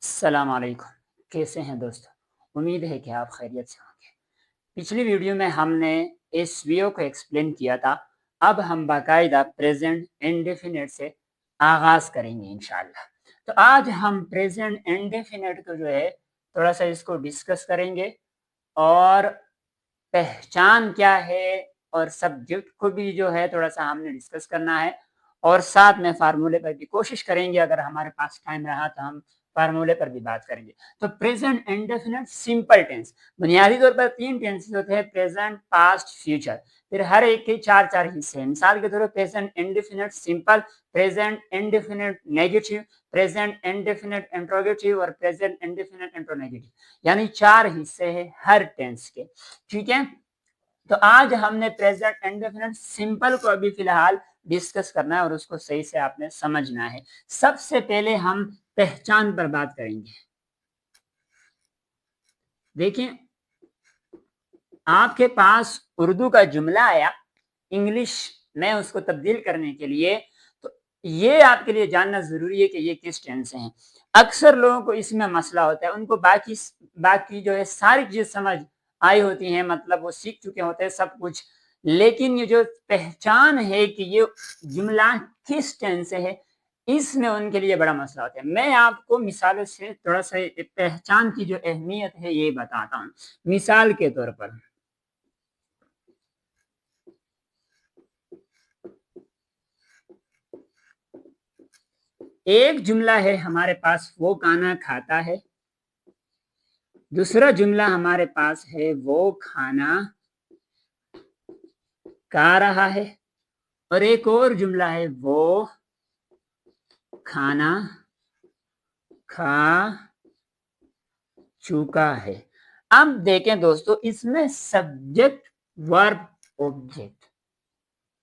السلام علیکم، کیسے ہیں دوستو؟ امید ہے کہ آپ خیریت سے ہوں گے۔ پچھلی ویڈیو میں ہم نے ایس وی او کو ایکسپلین کیا تھا۔ اب ہم باقاعدہ پریزنٹ انڈیفینٹ سے آغاز کریں گے انشاءاللہ۔ تو آج ہم پریزنٹ انڈیفینٹ کو جو ہے تھوڑا سا اس کو ڈسکس کریں گے، اور پہچان کیا ہے اور سبجیکٹ کو بھی جو ہے تھوڑا سا ہم نے ڈسکس کرنا ہے، اور ساتھ میں فارمولے پر بھی کوشش کریں گے، اگر ہمارے پاس ٹائم رہا تو ہم فارمولے پر بھی بات کریں گے۔ تو پریزنٹ انڈیفینٹ سمپل ٹینس، بنیادی طور پر تین ٹینسز ہوتے ہیں: پریزنٹ، پاسٹ، فیوچر۔ پھر ہر ایک کے چار چار حصے ہیں۔ مثال کے طور پر present indefinite simple, present indefinite negative, present indefinite interrogative اور پریزنٹ انڈیفینٹ انٹرونیگیٹو، یعنی چار حصے ہیں ہر ٹینس کے۔ ٹھیک ہے، تو آج ہم نے پریزنٹ انڈیفینٹ سمپل کو ابھی فی الحال ڈسکس کرنا ہے، اور اس کو صحیح سے آپ نے سمجھنا ہے۔ سب سے پہلے ہم پہچان پر بات کریں گے۔ دیکھیں، آپ کے پاس اردو کا جملہ آیا، انگلش میں اس کو تبدیل کرنے کے لیے، تو یہ آپ کے لیے جاننا ضروری ہے کہ یہ کس ٹینس سے ہیں۔ اکثر لوگوں کو اس میں مسئلہ ہوتا ہے، ان کو باقی جو ہے ساری چیز سمجھ آئی ہوتی ہیں، مطلب وہ سیکھ چکے ہوتے ہیں سب کچھ، لیکن یہ جو پہچان ہے کہ یہ جملہ کس ٹینس سے ہے، اس میں ان کے لیے بڑا مسئلہ ہوتا ہے۔ میں آپ کو مثالوں سے تھوڑا سا پہچان کی جو اہمیت ہے یہ بتاتا ہوں۔ مثال کے طور پر ایک جملہ ہے ہمارے پاس، وہ کھانا کھاتا ہے۔ دوسرا جملہ ہمارے پاس ہے، وہ کھانا کھا رہا ہے۔ اور ایک اور جملہ ہے، وہ کھانا کھا چکا ہے۔ اب دیکھیں دوستو، اس میں سبجیکٹ، ورب، آبجیکٹ،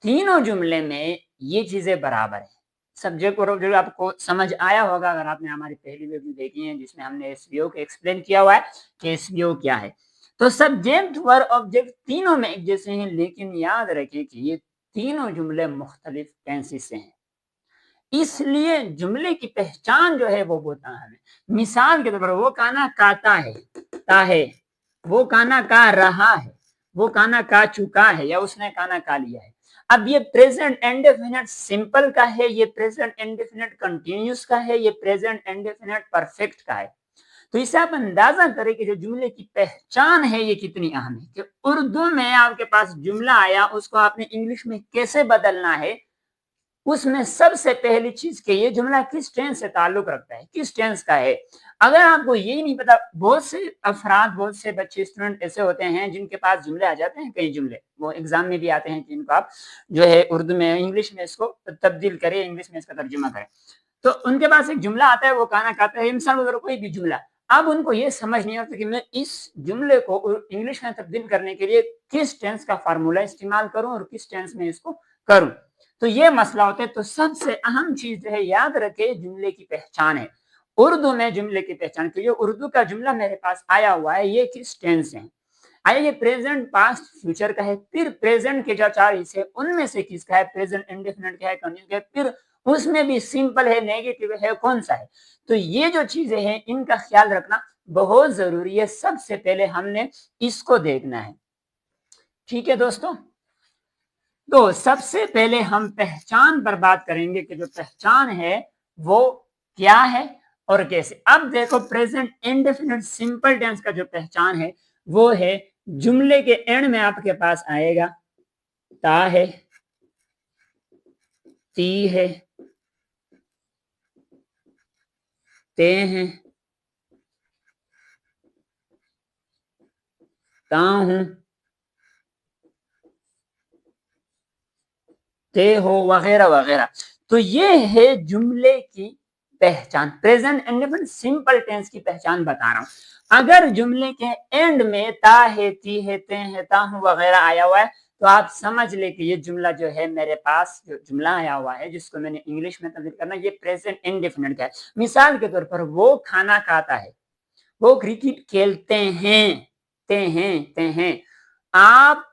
تینوں جملے میں یہ چیزیں برابر ہیں۔ سبجیکٹ اور آبجیکٹ آپ کو سمجھ آیا ہوگا اگر آپ نے ہماری پہلی ویڈیو دیکھی ہے جس میں ہم نے ایس وی او کو ایکسپلین کیا ہوا ہے کہ ایس وی او کیا ہے۔ تو سبجیکٹ، ورب، آبجیکٹ تینوں میں ایک جیسے ہیں، لیکن یاد رکھیں کہ یہ تینوں جملے مختلف ٹینسز سے ہیں، اس لیے جملے کی پہچان جو ہے وہ بتانا ہے۔ مثال کے طور پر وہ کھانا کھاتا ہے، وہ کھانا کھا رہا ہے، وہ کھانا کھا چکا ہے، یا اس نے کھانا کھا لیا ہے۔ اب یہ پریزنٹ انڈیفینٹ سمپل کا ہے، یہ پریزنٹ انڈیفینٹ کنٹینیوس کا ہے، یہ پریزنٹ انڈیفینٹ پرفیکٹ کا ہے۔ تو اسے آپ اندازہ کریں کہ جو جملے کی پہچان ہے یہ کتنی اہم ہے، کہ اردو میں آپ کے پاس جملہ آیا، اس کو آپ نے انگلش میں کیسے بدلنا ہے۔ اس میں سب سے پہلی چیز کہ یہ جملہ کس ٹینس سے تعلق رکھتا ہے، کس ٹینس کا ہے۔ اگر آپ کو یہی نہیں پتا، بہت سے افراد، بہت سے بچے، اسٹوڈنٹ ایسے ہوتے ہیں جن کے پاس جملے آ جاتے ہیں، کئی جملے وہ ایگزام میں بھی آتے ہیں کہ ان کو آپ جو ہے اردو میں انگلش میں اس کو تبدیل کریں، انگلش میں اس کا ترجمہ کریں۔ تو ان کے پاس ایک جملہ آتا ہے، وہ کھانا کھاتا ہے، مثال وغیرہ کوئی بھی جملہ، اب ان کو یہ سمجھ نہیں آتا کہ میں اس جملے کو انگلش میں تبدیل کرنے کے لیے کس ٹینس کا فارمولہ استعمال کروں اور کس ٹینس میں اس کو کروں، تو یہ مسئلہ ہوتا ہے۔ تو سب سے اہم چیز جو ہے یاد رکھے، جملے کی پہچان ہے۔ اردو میں جملے کی پہچان کہ یہ اردو کا جملہ میرے پاس آیا ہوا ہے، یہ کس ٹینس ہے، آیا یہ پریزنٹ، پاسٹ، فیوچر کا ہے، پھر پریزنٹ کے جو چار حصے ان میں سے کس کا ہے، پریزنٹ انڈیفینٹ کا ہے، کنٹینیوس کا ہے، پھر اس میں بھی سمپل ہے، نیگیٹو ہے، کون سا ہے۔ تو یہ جو چیزیں ہیں ان کا خیال رکھنا بہت ضروری ہے۔ سب سے پہلے ہم نے اس کو دیکھنا ہے۔ ٹھیک ہے دوستو، تو سب سے پہلے ہم پہچان پر بات کریں گے کہ جو پہچان ہے وہ کیا ہے اور کیسے۔ اب دیکھو، پریزنٹ انڈیفینٹ سمپل ٹینس کا جو پہچان ہے وہ ہے، جملے کے اینڈ میں آپ کے پاس آئے گا تا ہے، تی ہے، تے ہیں، تا ہوں، تے ہو، وغیرہ وغیرہ۔ تو یہ ہے جملے کی پہچان، پریزنٹ انڈیفینٹ سمپل ٹینس کی پہچان بتا رہا ہوں۔ اگر جملے کے اینڈ میں تا ہے، تی ہے، تے ہے، تا ہوں وغیرہ آیا ہوا ہے، تو آپ سمجھ لیں کہ یہ جملہ جو ہے میرے پاس جو جملہ آیا ہوا ہے جس کو میں نے انگلش میں تبدیل کرنا، یہ پریزنٹ انڈیفینٹ کا ہے۔ مثال کے طور پر وہ کھانا کھاتا ہے، وہ کرکٹ کھیلتے ہیں، تے ہیں، آپ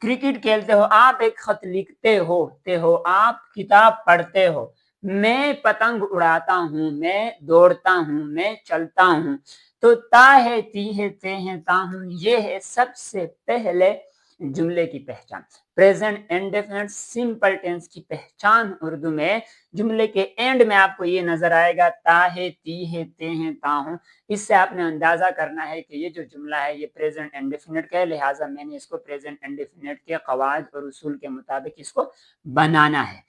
کرکٹ کھیلتے ہو، آپ ایک خط لکھتے ہو، آپ کتاب پڑھتے ہو، میں پتنگ اڑاتا ہوں، میں دوڑتا ہوں، میں چلتا ہوں. تو تا ہے، تی ہے، تے ہیں، تا ہوں، یہ ہے سب سے پہلے جملے کی پہچان. پریزنٹ انڈیفینٹ سمپل ٹینس کی پہچان اردو میں جملے کے اینڈ میں آپ کو یہ نظر آئے گا تا ہے، تی ہے، تے ہیں، تا ہوں. اس سے آپ نے اندازہ کرنا ہے کہ یہ جو جملہ ہے یہ پریزنٹ انڈیفینٹ کا ہے، لہٰذا میں نے اس کو پریزنٹ انڈیفینٹ کے قواعد اور اصول کے مطابق اس کو بنانا ہے.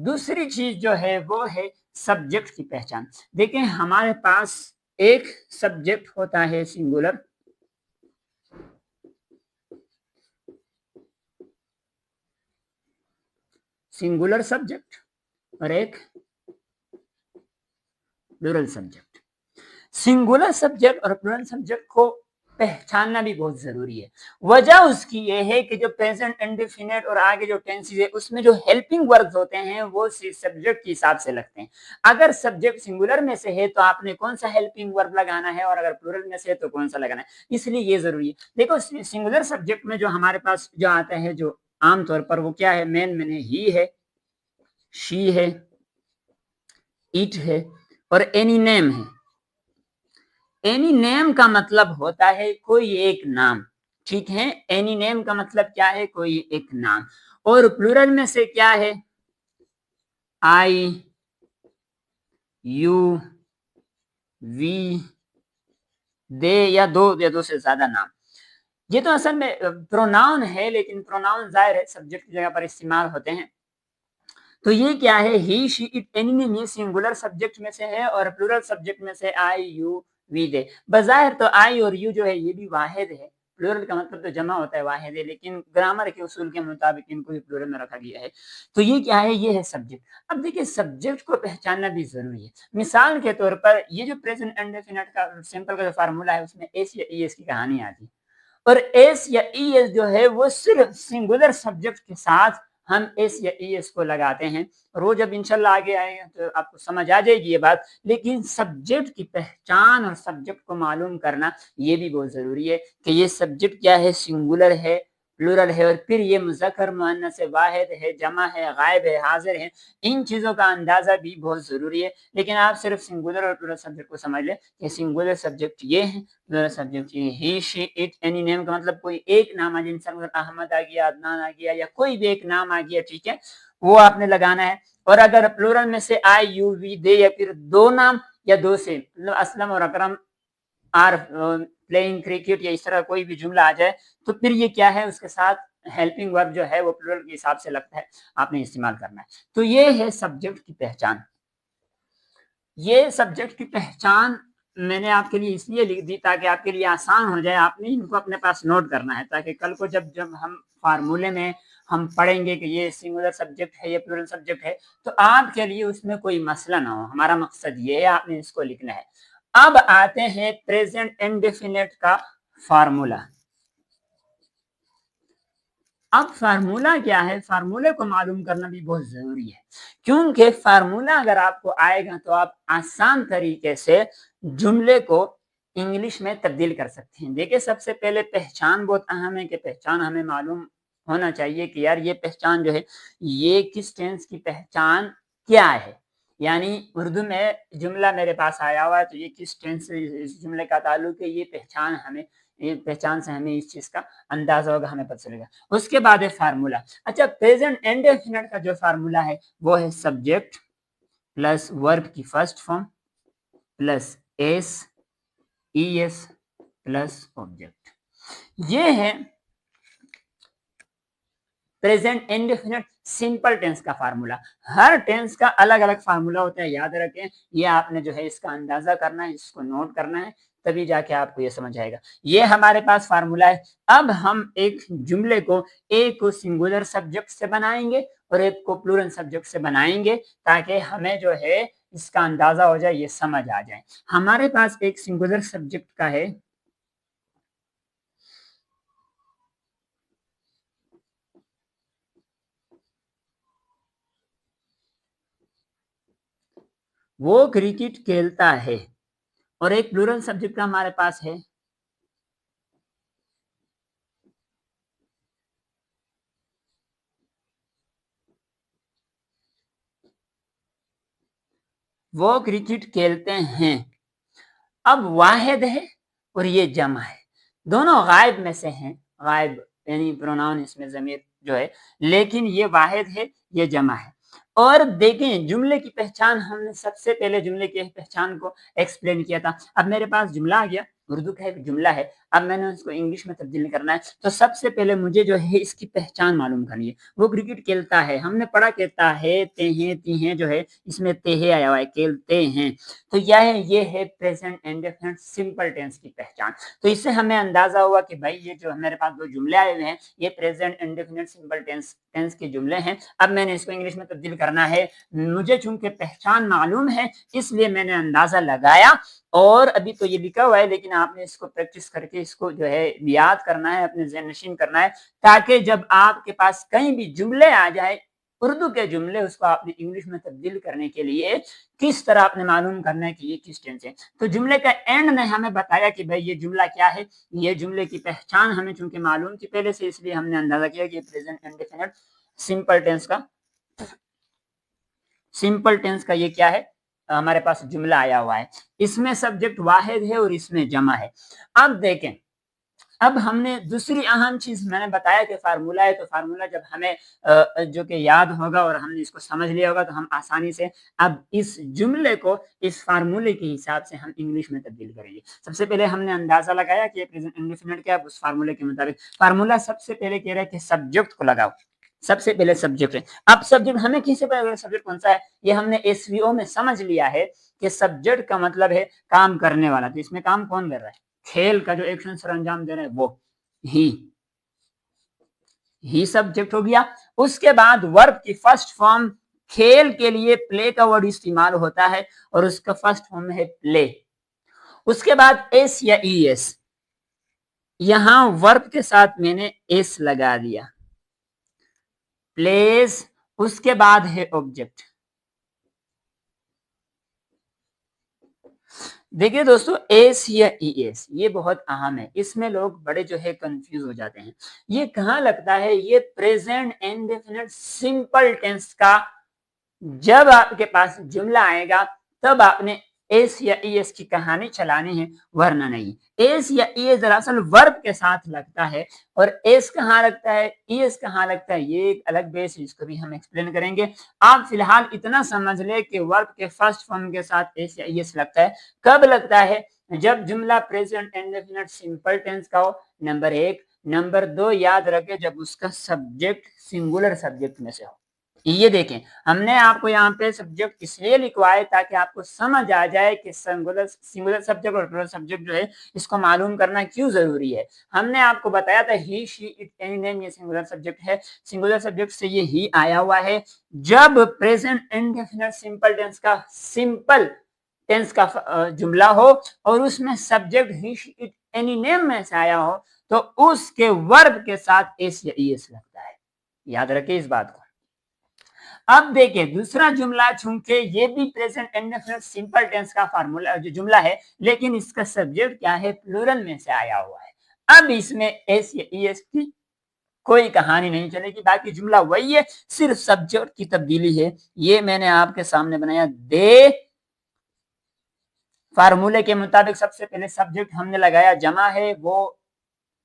دوسری چیز جو ہے وہ ہے سبجیکٹ کی پہچان. دیکھیں ہمارے پاس ایک سبجیکٹ ہوتا ہے سنگولر، سنگولر سبجیکٹ، اور ایک پلورل سبجیکٹ. سنگولر سبجیکٹ اور پلورل سبجیکٹ کو پہچاننا بھی بہت ضروری ہے. وجہ اس کی یہ ہے کہ جو پریزنٹ انڈیفینٹ اور آگے جو ٹینسز ہے اس میں جو ہیلپنگ وربز ہوتے ہیں وہ سبجیکٹ کے حساب سے لگتے ہیں. اگر سبجیکٹ سنگولر میں سے ہے تو آپ نے کون سا ہیلپنگ ورب لگانا ہے، اور اگر پلورل میں سے ہے تو کون سا لگانا ہے. اس لیے یہ ضروری ہے. دیکھو سنگولر سبجیکٹ میں جو ہمارے پاس جو آتا ہے جو عام طور پر وہ کیا ہے، مین میں ہی ہے، شی ہے، اٹ ہے، اور اینی نیم ہے. اینی نیم کا مطلب ہوتا ہے کوئی ایک نام، ٹھیک ہے. اینی نیم کا مطلب کیا ہے، کوئی ایک نام. اور پلورل میں سے کیا ہے، آئی، یو، وی، دے، یا دو سے زیادہ نام. یہ تو اصل میں پروناؤن ہے، لیکن پروناؤن ظاہر ہے سبجیکٹ کی جگہ پر استعمال ہوتے ہیں. تو یہ کیا ہے، ہی، شی، اٹ، اینی نیم، یہ سنگولر سبجیکٹ میں سے ہے، اور پلورل سبجیکٹ میں سے آئی، یو، وی، دے. بظاہر تو آئی اور یو جو ہے یہ بھی واحد ہے، پلورل کا مطلب تو جمع ہوتا ہے، واحد ہے، لیکن گرامر کے اصول کے مطابق ان کو بھی پلورل میں رکھا گیا ہے. تو یہ کیا ہے، یہ ہے سبجیکٹ. اب دیکھیں سبجیکٹ کو پہچاننا بھی ضروری ہے. مثال کے طور پر یہ جو پریزنٹ انڈیفینٹ کا سمپل کا جو فارمولہ ہے اس میں ایس یا ای ایس کی کہانی آتی ہے، اور ایس یا ای ایس جو ہے وہ صرف سنگولر سبجیکٹ کے ساتھ ہم ایس یا ای ایس کو لگاتے ہیں. اور وہ جب انشاءاللہ آگے آئے گا تو آپ کو سمجھ آ جائے گی یہ بات. لیکن سبجیکٹ کی پہچان اور سبجیکٹ کو معلوم کرنا یہ بھی بہت ضروری ہے کہ یہ سبجیکٹ کیا ہے، سنگولر ہے، پلورل ہے، اور پھر یہ مذکر مؤنث ہے، واحد ہے، جمع ہے، غائب ہے، حاضر ہے. ان چیزوں کا اندازہ بھی بہت ضروری ہے. لیکن آپ صرف سنگولر اور پلورل سبجیکٹ کو سمجھ لیں کہ سنگولر سبجیکٹ یہ ہے، پلورل سبجیکٹ یہ ہی، شی، اٹ، اینی نیم کا مطلب کوئی ایک نام آ جائے، انسان احمد آ گیا، عدنان آ گیا، یا کوئی بھی ایک نام آ گیا، ٹھیک ہے، وہ آپ نے لگانا ہے. اور اگر پلورل میں سے آئی، یو، وی، دے، یا پھر دو نام یا دو سے، مطلب اسلم اور اکرم آر پلئنگ کرکٹ، یا اس طرح کوئی بھی جملہ آ جائے تو پھر یہ کیا ہے، اس کے ساتھ ہیلپنگ ورب جو ہے وہ پلورل کے حساب سے لگتا ہے، آپ نے استعمال کرنا ہے. تو یہ ہے سبجیکٹ کی پہچان. یہ سبجیکٹ کی پہچان میں نے آپ کے لیے اس لیے لکھ دی تاکہ آپ کے لیے آسان ہو جائے. آپ نے ان کو اپنے پاس نوٹ کرنا ہے تاکہ کل کو جب ہم فارمولے میں ہم پڑھیں گے کہ یہ سنگولر سبجیکٹ ہے، یہ پلورل سبجیکٹ ہے، تو آپ کے لیے اس میں کوئی مسئلہ نہ ہو. ہمارا مقصد یہ ہے، آپ نے اس کو لکھنا ہے. اب آتے ہیں پریزنٹ انڈیفینٹ کا فارمولا. اب فارمولا کیا ہے، فارمولے کو معلوم کرنا بھی بہت ضروری ہے، کیونکہ فارمولا اگر آپ کو آئے گا تو آپ آسان طریقے سے جملے کو انگلش میں تبدیل کر سکتے ہیں. دیکھیں سب سے پہلے پہچان بہت اہم ہے کہ پہچان ہمیں معلوم ہونا چاہیے کہ یار یہ پہچان جو ہے یہ کس ٹینس کی پہچان کیا ہے. یعنی اردو میں جملہ میرے پاس آیا ہوا ہے تو یہ کس ٹینس سے اس جملے کا تعلق ہے، یہ پہچان ہمیں، یہ پہچان سے ہمیں اس چیز کا اندازہ ہوگا، ہمیں پتہ چلے گا. اس کے بعد ہے فارمولا. اچھا پریزنٹ انڈیفینٹ کا جو فارمولا ہے وہ ہے سبجیکٹ پلس ورب کی first form plus S, E S plus object. یہ ہے پریزنٹ انڈیفینٹ سمپل ٹینس کا فارمولا. ہر ٹینس کا الگ الگ فارمولا ہوتا ہے، یاد رکھیں. یہ آپ نے جو ہے اس کا اندازہ کرنا ہے، اس کو نوٹ کرنا ہے، تبھی جا کے آپ کو یہ سمجھ آئے گا. یہ ہمارے پاس فارمولا ہے. اب ہم ایک جملے کو ایک کو سنگولر سبجیکٹ سے بنائیں گے اور ایک کو پلورل سبجیکٹ سے بنائیں گے تاکہ ہمیں جو ہے اس کا اندازہ ہو جائے، یہ سمجھ آ جائے. ہمارے پاس ایک سنگولر سبجیکٹ کا ہے وہ کرکٹ کھیلتا ہے، اور ایک پلورل سبجیکٹ کا ہمارے پاس ہے وہ کرکٹ کھیلتے ہیں. اب واحد ہے اور یہ جمع ہے, دونوں غائب میں سے ہیں, غائب یعنی پروناؤن اس میں ضمیر جو ہے, لیکن یہ واحد ہے یہ جمع ہے. اور دیکھیں جملے کی پہچان, ہم نے سب سے پہلے جملے کی پہچان کو ایکسپلین کیا تھا. اب میرے پاس جملہ آ گیا, اردو کا ایک جملہ ہے, اب میں نے اس کو انگلش میں تبدیل کرنا ہے, تو سب سے پہلے مجھے جو ہے اس کی پہچان معلوم کرنی ہے. وہ کرکٹ کھیلتا ہے, ہم نے پڑھا کہتا ہے تہیں تہیں جو ہے اس میں تہے آیا ہوا ہے, کھیلتے ہیں, تو یہ ہے پریزنٹ انڈیفینٹ سمپل ٹینس کی پہچان. تو اس سے ہمیں اندازہ ہوا کہ بھائی یہ جو میرے پاس دو جملے آئے ہوئے ہیں یہ پریزنٹ انڈیفینٹ سمپل ٹینس کے جملے ہیں. اب میں نے اس کو انگلش میں تبدیل کرنا ہے, مجھے چونکہ پہچان معلوم ہے اس لیے میں نے اندازہ لگایا, اور ابھی تو یہ لکھا ہوا ہے لیکن آپ نے اس کو پریکٹس کر کے اس کو جو ہے یاد کرنا ہے, اپنے ذہن نشین کرنا ہے, تاکہ جب آپ کے پاس کہیں بھی جملے آ جائے اردو کے جملے, اس کو آپ نے انگلش میں تبدیل کرنے کے لیے کس طرح آپ نے معلوم کرنا ہے کہ یہ کس ٹینس ہے. تو جملے کا اینڈ میں ہمیں بتایا کہ بھائی یہ جملہ کیا ہے, یہ جملے کی پہچان ہمیں چونکہ معلوم تھی پہلے سے, اس لیے ہم نے اندازہ کیا کہ پریزنٹ انڈیفینٹ سمپل ٹینس کا یہ کیا ہے, ہمارے پاس جملہ آیا ہوا ہے, اس میں سبجیکٹ واحد ہے اور اس میں جمع ہے. اب دیکھیں, اب ہم نے دوسری اہم چیز میں نے بتایا کہ فارمولہ ہے, تو فارمولہ جب ہمیں جو کہ یاد ہوگا اور ہم نے اس کو سمجھ لیا ہوگا تو ہم آسانی سے اب اس جملے کو اس فارمولے کے حساب سے ہم انگلش میں تبدیل کریں گے. سب سے پہلے ہم نے اندازہ لگایا کہ پریزنٹ انڈیفینٹ کیا ہے, اس فارمولے کے مطابق فارمولہ سب سے پہلے کہہ رہا ہے کہ سبجیکٹ کو لگاؤ, سب سے پہلے سبجیکٹ ہے. اب سبجیکٹ ہمیں کیسے پتا چلے سبجیکٹ کون سا ہے, یہ ہم نے ایس وی او میں سمجھ لیا ہے کہ سبجیکٹ کا مطلب ہے کام کرنے والا, تو اس میں کام کون کر رہا ہے, کھیل کا جو ایکشن سر انجام دے رہے ہیں وہ ہی سبجیکٹ ہو گیا. اس کے بعد ورب کی فرسٹ فارم کھیل کے لیے پلے کا ورڈ استعمال ہوتا ہے اور اس کا فرسٹ فارم ہے پلے. اس کے بعد ایس یا ای ایس, یہاں ورب کے ساتھ میں نے ایس لگا دیا, پلیز, اس کے بعد ہے آبجیکٹ. دیکھیے دوستو, ایس یا ای ایس یہ بہت اہم ہے, اس میں لوگ بڑے جو ہے کنفیوز ہو جاتے ہیں. یہ کہاں لگتا ہے, یہ پریزنٹ انڈیفینٹ سمپل ٹینس کا جب آپ کے پاس جملہ آئے گا تب آپ نے ایس یا ای ایس کی کہانی چلانی ہے, ورنہ نہیں. ایس یا ای ایس دراصل ورب کے ساتھ لگتا ہے, اور ایس کہاں لگتا ہے, ای ایس کہاں لگتا ہے, یہ ایک الگ بیس ہے, اس کو بھی ہم ایکسپلین کریں گے. آپ فی الحال اتنا سمجھ لیں کہ ورب کے فرسٹ فارم کے ساتھ ایس یا ای ایس لگتا ہے. کب لگتا ہے, جب جملہ پریزنٹ انڈیفینٹ سمپل ٹینس کا ہو, نمبر ایک. نمبر دو, یاد رکھے جب اس کا سبجیکٹ سنگولر سبجیکٹ میں سے ہو. یہ دیکھیں, ہم نے آپ کو یہاں پہ سبجیکٹ اس لیے لکھوائے تاکہ آپ کو سمجھ آ جائے کہ سنگولر سبجیکٹ اور پلورل سبجیکٹ جو ہے اس کو معلوم کرنا کیوں ضروری ہے. ہم نے آپ کو بتایا تھا ہی, شی, اٹ, اینی نیم یہ سنگولر سبجیکٹ ہے. سنگولر سبجیکٹ سے یہ ہی آیا ہوا ہے. جب پریزنٹ انڈیفینٹ سمپل ٹینس کا جملہ ہو اور اس میں subject he, she, it, any name میں سے آیا ہو تو اس کے ورب کے ساتھ ایس یا ای ایس لگتا ہے. یاد رکھیں اس بات کو. اب دیکھیں دوسرا جملہ, چونکہ یہ بھی پریزنٹ انڈیفینٹ سمپل ٹینس کا فارمولا جو جملہ ہے, لیکن اس کا سبجیکٹ کیا ہے, پلورل میں سے آیا ہوا ہے. اب اس میں ایس یا ای ایس کی کوئی کہانی نہیں چلے گی, باقی جملہ وہی ہے, صرف سبجیکٹ کی تبدیلی ہے. یہ میں نے آپ کے سامنے بنایا. دے فارمولے کے مطابق سب سے پہلے سبجیکٹ ہم نے لگایا جمع ہے, وہ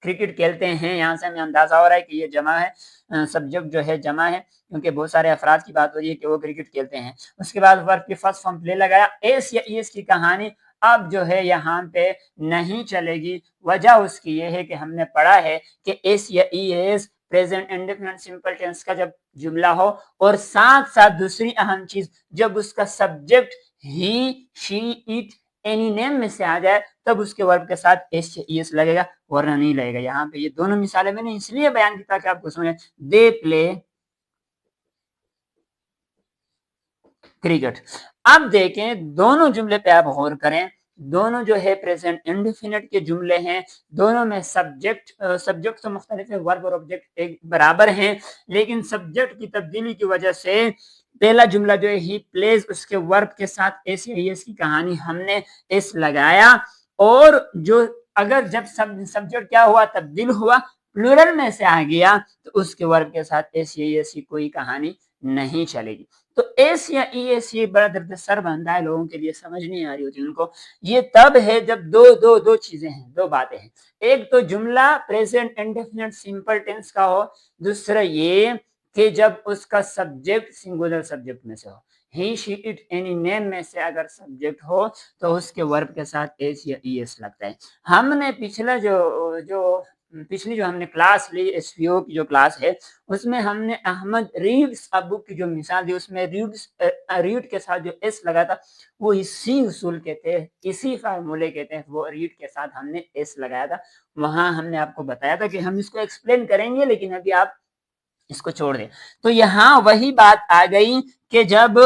کرکٹ کھیلتے ہیں. یہاں سے ہمیں اندازہ ہو رہا ہے کہ یہ جمع ہے, سبجیکٹ جو ہے جمع ہے, کیونکہ بہت سارے افراد کی بات ہو رہی ہے کہ وہ کرکٹ کھیلتے ہیں. اس کے بعد ورب کی فرسٹ فارم پلے لگایا. ایس یا ای ایس کی کہانی اب جو ہے یہاں پہ نہیں چلے گی. وجہ اس کی یہ ہے کہ ہم نے پڑھا ہے کہ ایس یا E S present indefinite simple tense کا جب جملہ ہو اور ساتھ ساتھ دوسری اہم چیز, جب اس کا subject he, she, it, any name میں سے آ جائے تب اس کے ورب کے ساتھ ایس یا ای ایس لگے گا, ورنہ نہیں لگے گا. یہاں پہ یہ دونوں مثالیں میں نے اس لیے بیان کی تاکہ آپ کو سمجھیں. دے پلے کرکٹ. اب دیکھیں دونوں جملے پہ آپ غور کریں, دونوں جو ہے پریزنٹ انڈیفینٹ کے جملے ہیں. دونوں میں سبجیکٹ تو مختلف ہے, ورب اور آبجیکٹ ایک برابر ہیں, لیکن سبجیکٹ کی تبدیلی کی وجہ سے پہلا جملہ جو ہے ہی پلیز, اس کے ورب کے ساتھ ایس یا ای ایس کی کہانی ہم نے ایس لگایا, اور جو اگر جب سبجیکٹ کیا ہوا, تبدیل ہوا, پلورل میں سے آ گیا, تو اس کے ورب کے ساتھ ایس یا ای ایس کی کوئی کہانی نہیں چلے گی. تو ایس یا ای ایس یہ بڑا درد سر بنتا ہے لوگوں کے لیے، سمجھ نہیں آ رہی ہوتی ان کو. یہ تب ہے جب دو چیزیں ہیں، دو باتیں ہیں. ایک تو جملہ پریزنٹ انڈیفینٹ سمپل ٹینس کا ہو، دوسرا یہ کہ جب اس کا سبجیکٹ سنگولر سبجیکٹ میں سے ہو. ہی شی اٹ اینی نیم میں سے اگر سبجیکٹ ہو تو اس کے ورب کے ساتھ ایس یا ای ایس لگتا ہے. ہم نے پچھلی جو ہم نے کلاس لی ایس پی او کی جو کلاس ہے، اس میں ہم نے احمد ریڈس ا بک کی جو مثال دی، اس میں ریڈ کے ساتھ جو ایس لگا تھا وہ اسی اصول کے تھے، اسی فارمولے کے تھے، وہ ریڈ کے ساتھ ہم نے ایس لگایا تھا. وہاں ہم نے آپ کو بتایا تھا کہ ہم اس کو ایکسپلین کریں گے، لیکن ابھی آپ اس کو چھوڑ دیں. تو یہاں وہی بات آ گئی کہ جب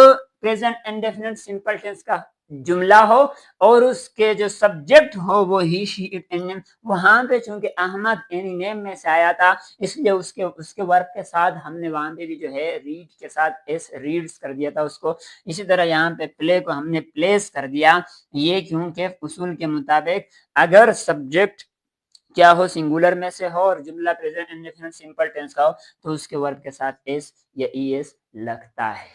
پریزنٹ انڈیفینٹ سمپل ٹینس کا جملہ ہو اور اس کے جو سبجیکٹ ہو وہ ہی شی اٹ اینی نیم، وہاں پہ چونکہ احمد اینی نیم میں سے آیا تھا اس لیے اس کے ورک کے ساتھ ہم نے وہاں پہ بھی جو ہے ریڈ کے ساتھ ایس ریڈس کر دیا تھا اس کو. اسی طرح یہاں پہ پلے کو ہم نے پلیس کر دیا، یہ کیونکہ اصول کے مطابق اگر سبجیکٹ کیا ہو سنگولر میں سے ہو اور جملہ پریزنٹ انڈیفینٹ سمپل ٹینس کا ہو تو اس کے ورب کے ساتھ ایس یا ای ایس لگتا ہے.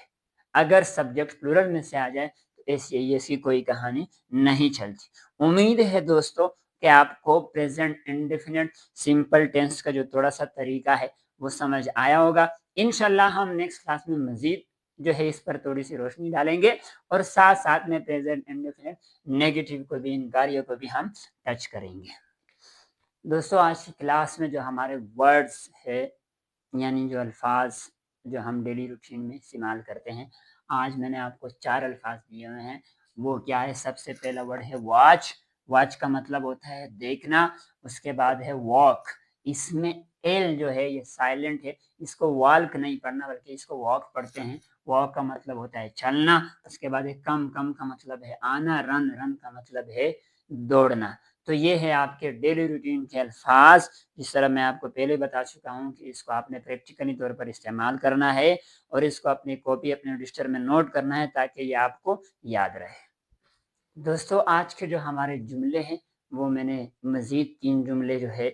اگر سبجیکٹ پلورل میں سے آ جائے تو ایس یا ای ایس کی کوئی کہانی نہیں چلتی. امید ہے دوستو کہ آپ کو پریزنٹ انڈیفینٹ سمپل ٹینس کا جو تھوڑا سا طریقہ ہے وہ سمجھ آیا ہوگا. انشاءاللہ ہم نیکسٹ کلاس میں مزید جو ہے اس پر تھوڑی سی روشنی ڈالیں گے اور ساتھ ساتھ میں پریزنٹ انڈیفینٹ نیگیٹو کو بھی، انکاریوں کو بھی ہم ٹچ کریں گے. دوستو آج کی کلاس میں جو ہمارے ورڈز ہے یعنی جو الفاظ جو ہم ڈیلی روٹین میں استعمال کرتے ہیں، آج میں نے آپ کو 4 الفاظ دیے ہوئے ہیں. وہ کیا ہے؟ سب سے پہلا ورڈ ہے واچ. واچ کا مطلب ہوتا ہے دیکھنا. اس کے بعد ہے واک، اس میں ایل جو ہے یہ سائلنٹ ہے، اس کو والک نہیں پڑھنا بلکہ اس کو واک پڑھتے ہیں. واک کا مطلب ہوتا ہے چلنا. اس کے بعد ہے کم. کم کا مطلب ہے آنا. رن. رن کا مطلب ہے دوڑنا. تو یہ ہے آپ کے ڈیلی روٹین کے الفاظ. جس طرح میں آپ کو پہلے بتا چکا ہوں کہ اس کو آپ نے پریکٹیکلی طور پر استعمال کرنا ہے اور اس کو اپنی کاپی اپنے رجسٹر میں نوٹ کرنا ہے تاکہ یہ آپ کو یاد رہے. دوستو آج کے جو ہمارے جملے ہیں وہ میں نے مزید 3 جملے جو ہے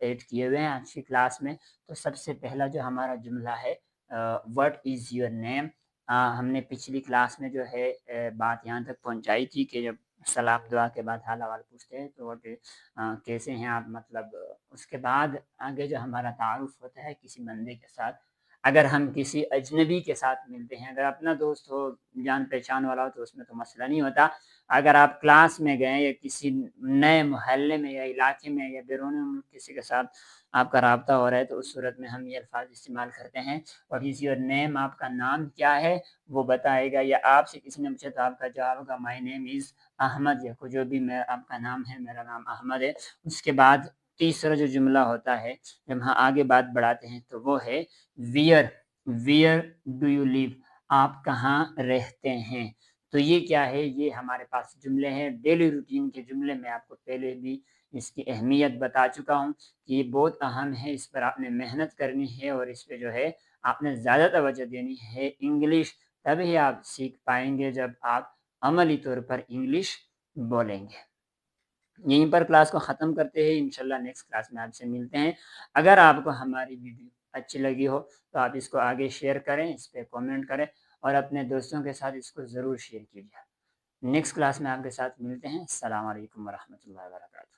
ایڈ کیے ہوئے ہیں آج کی کلاس میں. تو سب سے پہلا جو ہمارا جملہ ہے وٹ از یور نیم. ہم نے پچھلی کلاس میں جو ہے بات یہاں تک پہنچائی تھی کہ جب سلام دعا کے بعد حال احوال پوچھتے ہیں تو کیسے ہیں آپ، مطلب اس کے بعد آگے جو ہمارا تعارف ہوتا ہے کسی بندے کے ساتھ. اگر ہم کسی اجنبی کے ساتھ ملتے ہیں، اگر اپنا دوست ہو، جان پہچان والا ہو تو اس میں تو مسئلہ نہیں ہوتا. اگر آپ کلاس میں گئے یا کسی نئے محلے میں یا علاقے میں یا بیرون ملک کسی کے ساتھ آپ کا رابطہ ہو رہا ہے تو اس صورت میں ہم یہ الفاظ استعمال کرتے ہیں. اور از یور نیم، آپ کا نام کیا ہے وہ بتائے گا. یا آپ سے کسی نے پوچھا تو آپ کا جواب ہوگا مائی نیم از احمد، یا جو بھی میں آپ کا نام ہے میرا نام احمد ہے. اس کے بعد تیسرا جو جملہ ہوتا ہے جب ہم آگے بات بڑھاتے ہیں تو وہ ہے ویئر. ویئر ڈو یو لیو، آپ کہاں رہتے ہیں. تو یہ کیا ہے؟ یہ ہمارے پاس جملے ہیں ڈیلی روٹین کے جملے. میں آپ کو پہلے بھی اس کی اہمیت بتا چکا ہوں کہ یہ بہت اہم ہے، اس پر آپ نے محنت کرنی ہے اور اس پہ جو ہے آپ نے زیادہ توجہ دینی ہے. انگلش تبھی آپ سیکھ پائیں گے جب آپ عملی طور پر انگلش بولیں گے. یہیں پر کلاس کو ختم کرتے ہیں. انشاءاللہ نیکسٹ کلاس میں آپ سے ملتے ہیں. اگر آپ کو ہماری ویڈیو اچھی لگی ہو تو آپ اس کو آگے شیئر کریں، اس پہ کامنٹ کریں اور اپنے دوستوں کے ساتھ اس کو ضرور شیئر کیجیے. نیکسٹ کلاس میں آپ کے ساتھ ملتے ہیں. السلام علیکم ورحمۃ اللہ وبرکاتہ.